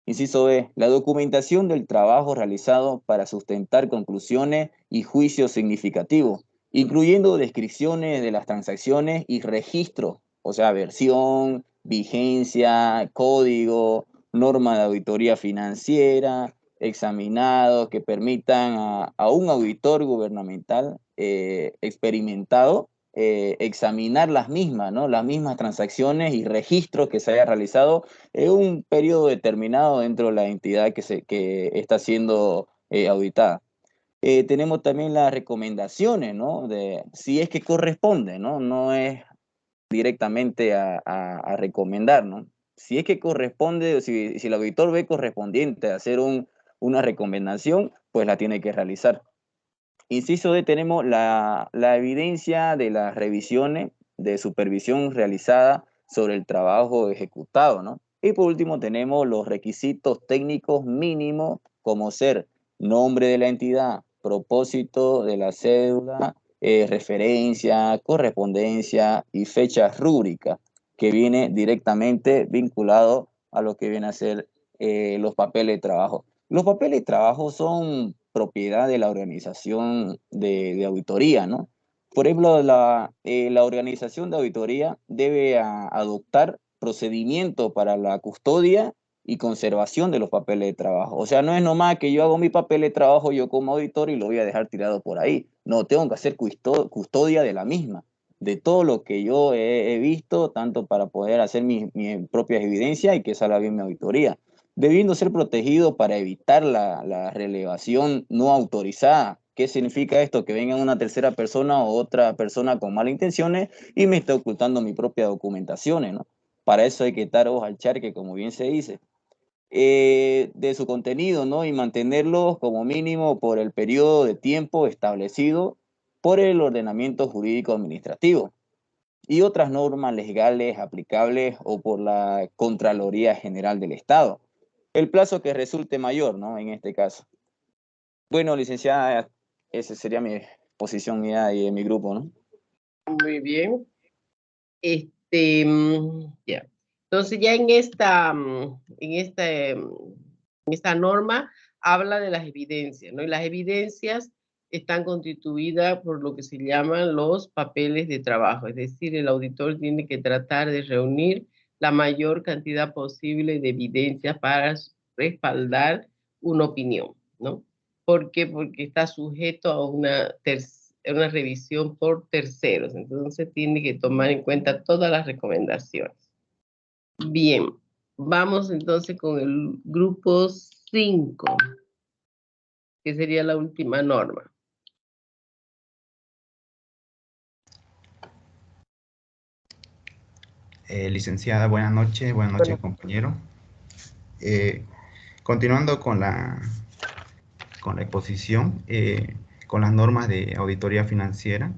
Inciso B, la documentación del trabajo realizado para sustentar conclusiones y juicios significativos, incluyendo descripciones de las transacciones y registros, o sea, versión, vigencia, código, norma de auditoría financiera, examinados que permitan a un auditor gubernamental experimentado examinar las mismas, ¿no?, las mismas transacciones y registros que se haya realizado en un periodo determinado dentro de la entidad que está siendo auditada. Tenemos también las recomendaciones, ¿no?, de si es que corresponde, ¿no? No es directamente a recomendar, ¿no? Si es que corresponde, si el auditor ve correspondiente hacer una recomendación, pues la tiene que realizar. Inciso D, tenemos la evidencia de las revisiones de supervisión realizada sobre el trabajo ejecutado, ¿no? Y por último tenemos los requisitos técnicos mínimos, como ser nombre de la entidad, propósito de la cédula, referencia, correspondencia y fechas rúbricas, que viene directamente vinculado a lo que viene a ser los papeles de trabajo. Los papeles de trabajo son propiedad de la organización de auditoría, ¿no? Por ejemplo, la organización de auditoría debe adoptar procedimientos para la custodia y conservación de los papeles de trabajo. O sea, no es nomás que yo hago mi papel de trabajo yo como auditor y lo voy a dejar tirado por ahí. No, tengo que hacer custodia de la misma, de todo lo que yo he visto, tanto para poder hacer mis propias evidencias y que salga bien mi auditoría, debiendo ser protegido para evitar la relevación no autorizada. ¿Qué significa esto? Que venga una tercera persona o otra persona con malas intenciones y me esté ocultando mi propia documentación, ¿no? Para eso hay que estar ojos al charque, como bien se dice. De su contenido, ¿no? Y mantenerlos como mínimo por el periodo de tiempo establecido por el ordenamiento jurídico administrativo y otras normas legales aplicables o por la Contraloría General del Estado. El plazo que resulte mayor, ¿no?, en este caso. Bueno, licenciada, esa sería mi posición mía y de mi grupo, ¿no? Muy bien. Ya. Entonces ya en esta norma habla de las evidencias, ¿no? Y las evidencias están constituidas por lo que se llaman los papeles de trabajo, es decir, el auditor tiene que tratar de reunir la mayor cantidad posible de evidencias para respaldar una opinión, ¿no? ¿Por qué? Porque está sujeto a una revisión por terceros, entonces tiene que tomar en cuenta todas las recomendaciones. Bien, vamos entonces con el grupo 5, que sería la última norma. Licenciada, buenas noches compañero. Continuando con la exposición, con las normas de auditoría financiera,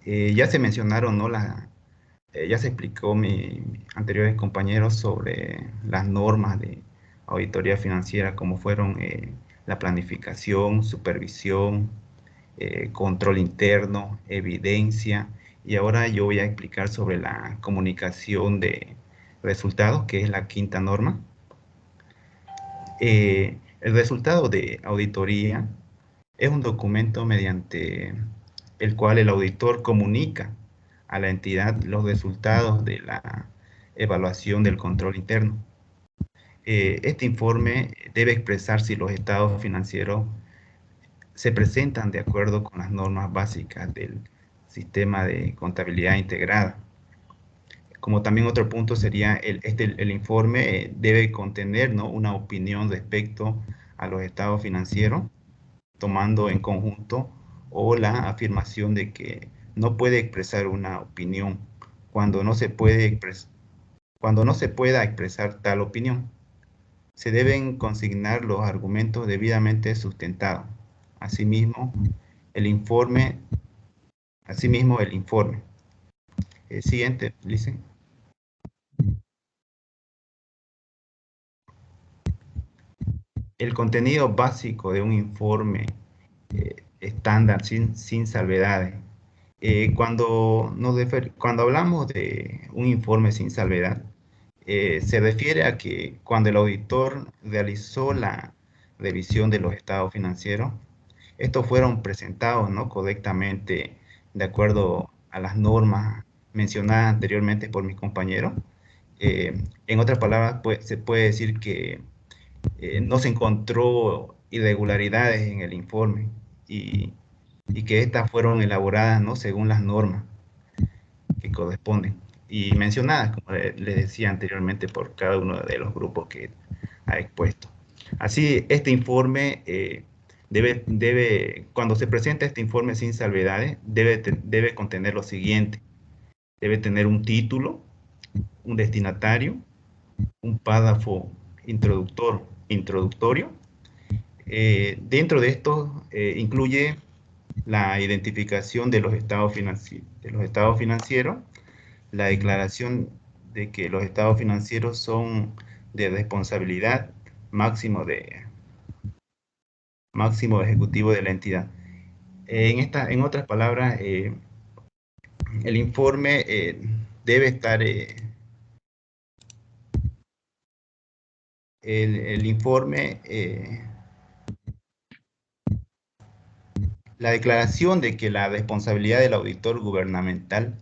ya se mencionaron, ¿no? Ya se explicó mis anteriores compañeros sobre las normas de auditoría financiera, como fueron la planificación, supervisión, control interno, evidencia, y ahora yo voy a explicar sobre la comunicación de resultados, que es la quinta norma. El resultado de auditoría es un documento mediante el cual el auditor comunica a la entidad los resultados de la evaluación del control interno. Este informe debe expresar si los estados financieros se presentan de acuerdo con las normas básicas del sistema de contabilidad integrada. Como también otro punto sería, el informe debe contener, ¿no?, una opinión respecto a los estados financieros, tomando en conjunto o la afirmación de que no puede expresar una opinión cuando no se pueda expresar tal opinión. Se deben consignar los argumentos debidamente sustentados. Asimismo, el informe. Siguiente, Lice. El contenido básico de un informe estándar sin salvedades. Cuando hablamos de un informe sin salvedad, se refiere a que cuando el auditor realizó la revisión de los estados financieros, estos fueron presentados, ¿no?, correctamente de acuerdo a las normas mencionadas anteriormente por mis compañeros. En otras palabras, se puede decir que no se encontró irregularidades en el informe y que estas fueron elaboradas, ¿no?, según las normas que corresponden y mencionadas, como les decía anteriormente, por cada uno de los grupos que ha expuesto. Así, este informe cuando se presenta este informe sin salvedades, debe contener lo siguiente. Debe tener un título, un destinatario, un párrafo introductorio. Dentro de esto incluye la identificación de los estados financieros, la declaración de que los estados financieros son de responsabilidad máximo ejecutivo de la entidad. En otras palabras, el informe debe estar la declaración de que la responsabilidad del auditor gubernamental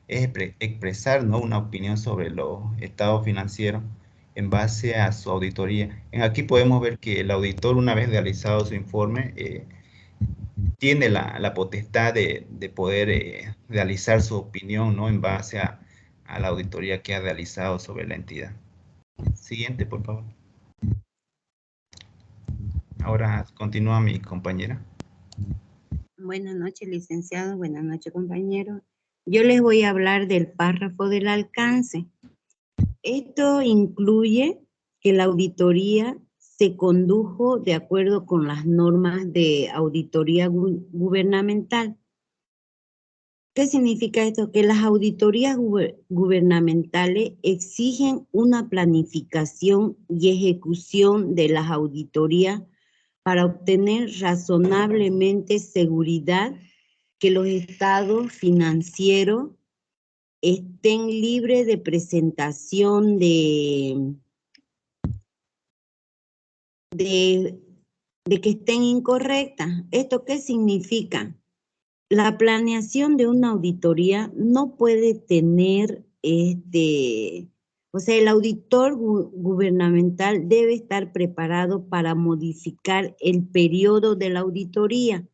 es expresar, ¿no?, una opinión sobre los estados financieros en base a su auditoría. Aquí podemos ver que el auditor, una vez realizado su informe, tiene la potestad de poder realizar su opinión, ¿no?, en base a la auditoría que ha realizado sobre la entidad. Siguiente, por favor. Ahora continúa mi compañera. Buenas noches, licenciado. Buenas noches, compañero. Yo les voy a hablar del párrafo del alcance. Esto incluye que la auditoría se condujo de acuerdo con las normas de auditoría gubernamental. ¿Qué significa esto? Que las auditorías gubernamentales exigen una planificación y ejecución de las auditorías para obtener razonablemente seguridad que los estados financieros estén libres de presentación de que estén incorrectas. ¿Esto qué significa? La planeación de una auditoría no puede tener, o sea, el auditor gubernamental debe estar preparado para modificar el periodo de la auditoría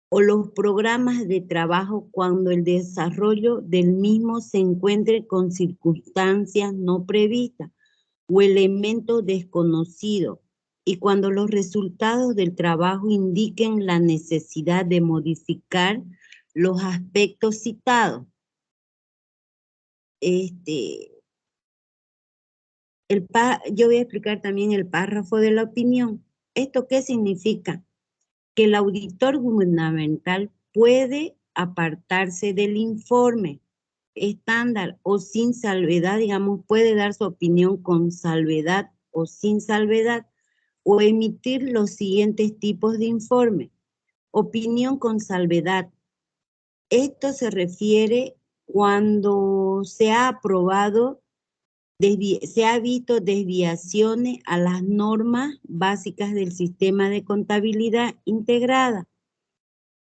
o los programas de trabajo cuando el desarrollo del mismo se encuentre con circunstancias no previstas o elementos desconocidos y cuando los resultados del trabajo indiquen la necesidad de modificar los aspectos citados. Yo voy a explicar también el párrafo de la opinión. ¿Esto qué significa? Que el auditor gubernamental puede apartarse del informe estándar o sin salvedad, digamos, puede dar su opinión con salvedad o sin salvedad, o emitir los siguientes tipos de informe. Opinión con salvedad. Esto se refiere cuando se ha aprobado, se ha visto desviaciones a las normas básicas del sistema de contabilidad integrada,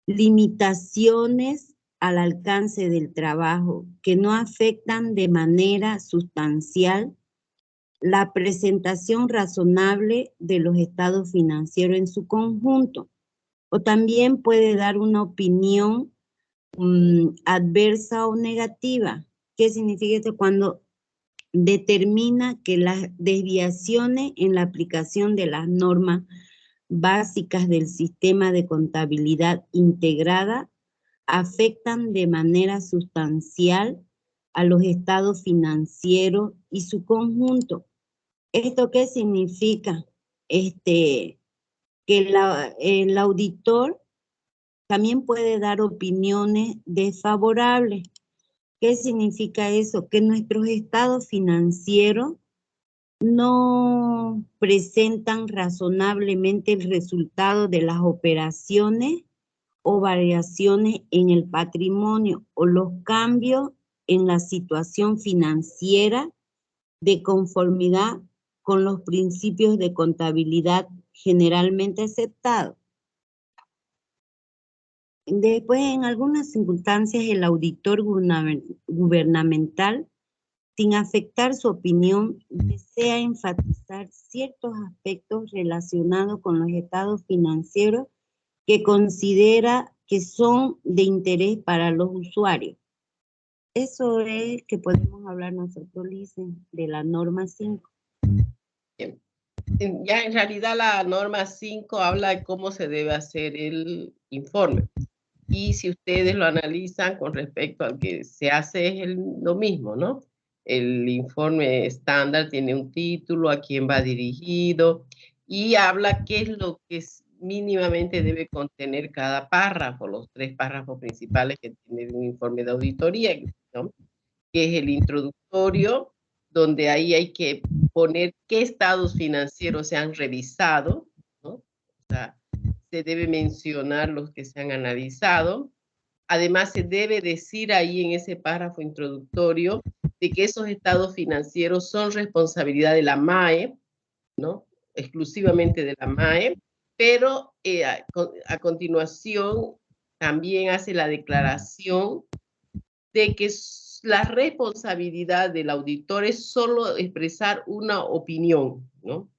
limitaciones al alcance del trabajo que no afectan de manera sustancial la presentación razonable de los estados financieros en su conjunto, o también puede dar una opinión adversa o negativa. ¿Qué significa esto? Cuando determina que las desviaciones en la aplicación de las normas básicas del sistema de contabilidad integrada afectan de manera sustancial a los estados financieros y su conjunto. ¿Esto qué significa? Que el auditor también puede dar opiniones desfavorables. ¿Qué significa eso? Que nuestros estados financieros no presentan razonablemente el resultado de las operaciones o variaciones en el patrimonio o los cambios en la situación financiera de conformidad con los principios de contabilidad generalmente aceptados. Después, en algunas circunstancias, el auditor gubernamental, sin afectar su opinión, desea enfatizar ciertos aspectos relacionados con los estados financieros que considera que son de interés para los usuarios. Eso es que podemos hablar nosotros, Licen, de la norma 5. Bien. Ya en realidad la norma 5 habla de cómo se debe hacer el informe. Y si ustedes lo analizan con respecto al que se hace es lo mismo, ¿no? El informe estándar tiene un título, a quién va dirigido y habla qué es lo que mínimamente debe contener cada párrafo, los 3 párrafos principales que tiene un informe de auditoría, ¿no? Que es el introductorio, donde ahí hay que poner qué estados financieros se han revisado, ¿no? O sea, se debe mencionar los que se han analizado. Además, se debe decir ahí en ese párrafo introductorio de que esos estados financieros son responsabilidad de la MAE, ¿no? Exclusivamente de la MAE, pero a continuación también hace la declaración de que la responsabilidad del auditor es solo expresar una opinión, ¿no?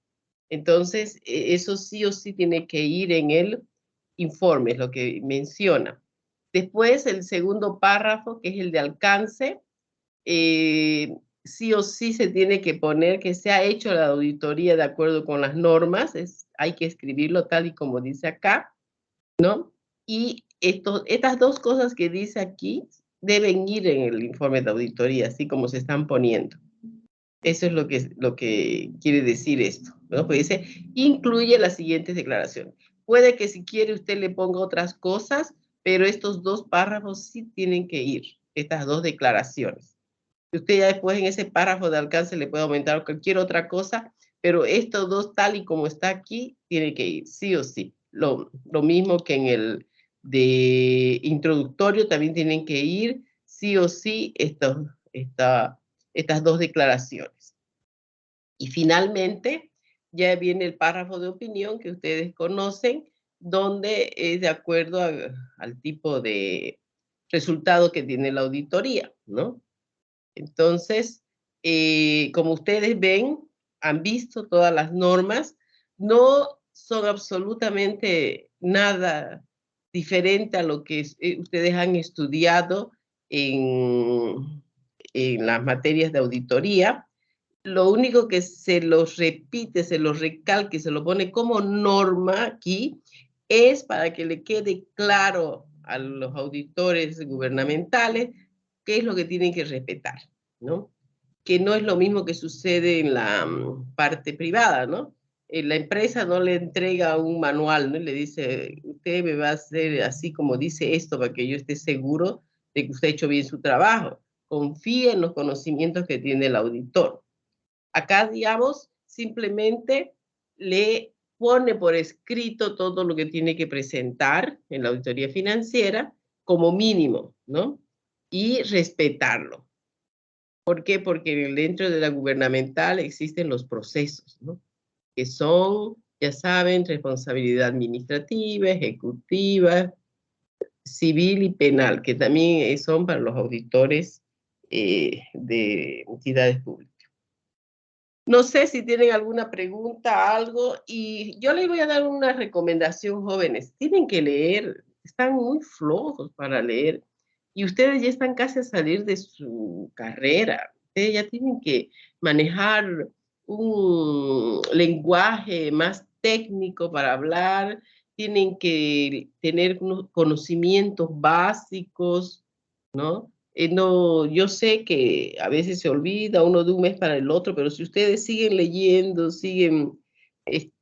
Entonces, eso sí o sí tiene que ir en el informe, es lo que menciona. Después, el segundo párrafo, que es el de alcance, sí o sí se tiene que poner que se ha hecho la auditoría de acuerdo con las normas, hay que escribirlo tal y como dice acá, ¿no? Y estas dos cosas que dice aquí deben ir en el informe de auditoría, así como se están poniendo. Eso es lo que quiere decir esto, ¿no? Pues dice, incluye las siguientes declaraciones. Puede que si quiere usted le ponga otras cosas, pero estos 2 párrafos sí tienen que ir, estas 2 declaraciones. Usted ya después en ese párrafo de alcance le puede aumentar cualquier otra cosa, pero estos 2 tal y como está aquí, tiene que ir, sí o sí. Lo mismo que en el de introductorio también tienen que ir, sí o sí, estas 2 declaraciones. Y finalmente, ya viene el párrafo de opinión que ustedes conocen, donde es de acuerdo al tipo de resultado que tiene la auditoría, ¿no? Entonces, como ustedes ven, han visto todas las normas, no son absolutamente nada diferente a lo que ustedes han estudiado en las materias de auditoría. lo único que se los repite, se los recalque, se lo pone como norma aquí, es para que le quede claro a los auditores gubernamentales qué es lo que tienen que respetar, ¿no? Que no es lo mismo que sucede en la parte privada, ¿no? La empresa no le entrega un manual, ¿no? Le dice, usted me va a hacer así como dice esto para que yo esté seguro de que usted ha hecho bien su trabajo. Confíe en los conocimientos que tiene el auditor. Acá, digamos, simplemente le pone por escrito todo lo que tiene que presentar en la auditoría financiera como mínimo, ¿no? Y respetarlo. ¿Por qué? Porque dentro de la gubernamental existen los procesos, ¿no? Que son, ya saben, responsabilidad administrativa, ejecutiva, civil y penal, que también son para los auditores de entidades públicas. No sé si tienen alguna pregunta, algo, y yo les voy a dar una recomendación, jóvenes. Tienen que leer, están muy flojos para leer, y ustedes ya están casi a salir de su carrera. Ustedes ya tienen que manejar un lenguaje más técnico para hablar, tienen que tener unos conocimientos básicos, ¿no? No, yo sé que a veces se olvida uno de un mes para el otro, pero si ustedes siguen leyendo, siguen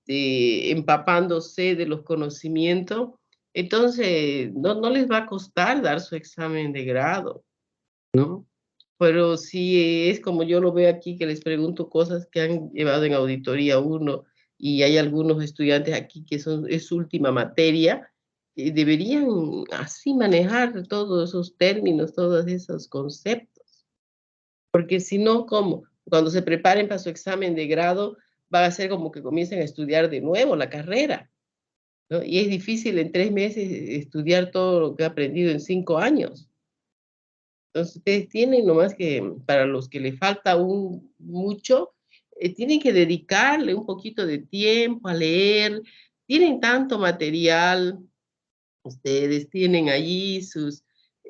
empapándose de los conocimientos, entonces no les va a costar dar su examen de grado, ¿no? Pero si es como yo lo veo aquí, que les pregunto cosas que han llevado en auditoría 1 y hay algunos estudiantes aquí que es su última materia, deberían así manejar todos esos términos, todos esos conceptos. Porque si no, ¿cómo? Cuando se preparen para su examen de grado, va a ser como que comiencen a estudiar de nuevo la carrera, ¿no? Y es difícil en 3 meses estudiar todo lo que ha aprendido en 5 años. Entonces, ustedes tienen nomás que, para los que les falta mucho, tienen que dedicarle un poquito de tiempo a leer. Tienen tanto material, ustedes tienen allí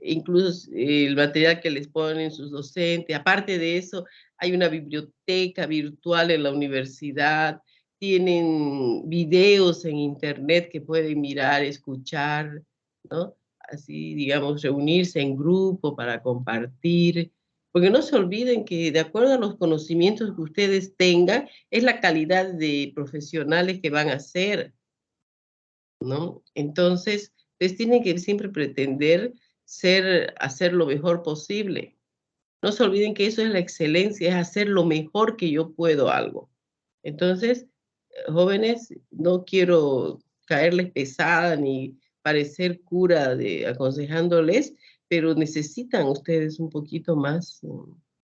incluso el material que les ponen sus docentes. Aparte de eso, hay una biblioteca virtual en la universidad. Tienen videos en internet que pueden mirar, escuchar, ¿no? Así, digamos, reunirse en grupo para compartir, porque no se olviden que de acuerdo a los conocimientos que ustedes tengan, es la calidad de profesionales que van a ser, ¿no? Entonces, ustedes tienen que siempre pretender hacer lo mejor posible. No se olviden que eso es la excelencia, es hacer lo mejor que yo puedo algo. Entonces, jóvenes, no quiero caerles pesada ni parecer cura aconsejándoles, pero necesitan ustedes un poquito más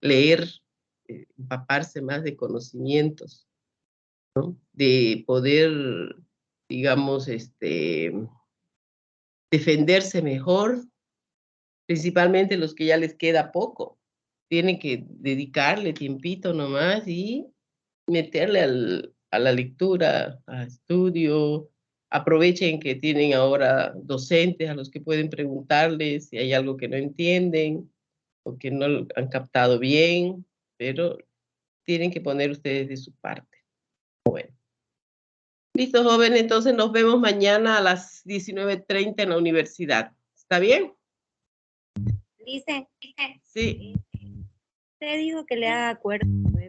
leer, empaparse más de conocimientos, ¿no? De poder, digamos, defenderse mejor, principalmente los que ya les queda poco. Tienen que dedicarle tiempito nomás y meterle a la lectura, a estudio. Aprovechen que tienen ahora docentes a los que pueden preguntarles si hay algo que no entienden o que no lo han captado bien, pero tienen que poner ustedes de su parte. Bueno. Listo, jóvenes, entonces nos vemos mañana a las 19:30 en la universidad. ¿Está bien? Dice, Sí. usted dijo que le haga acuerdo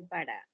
para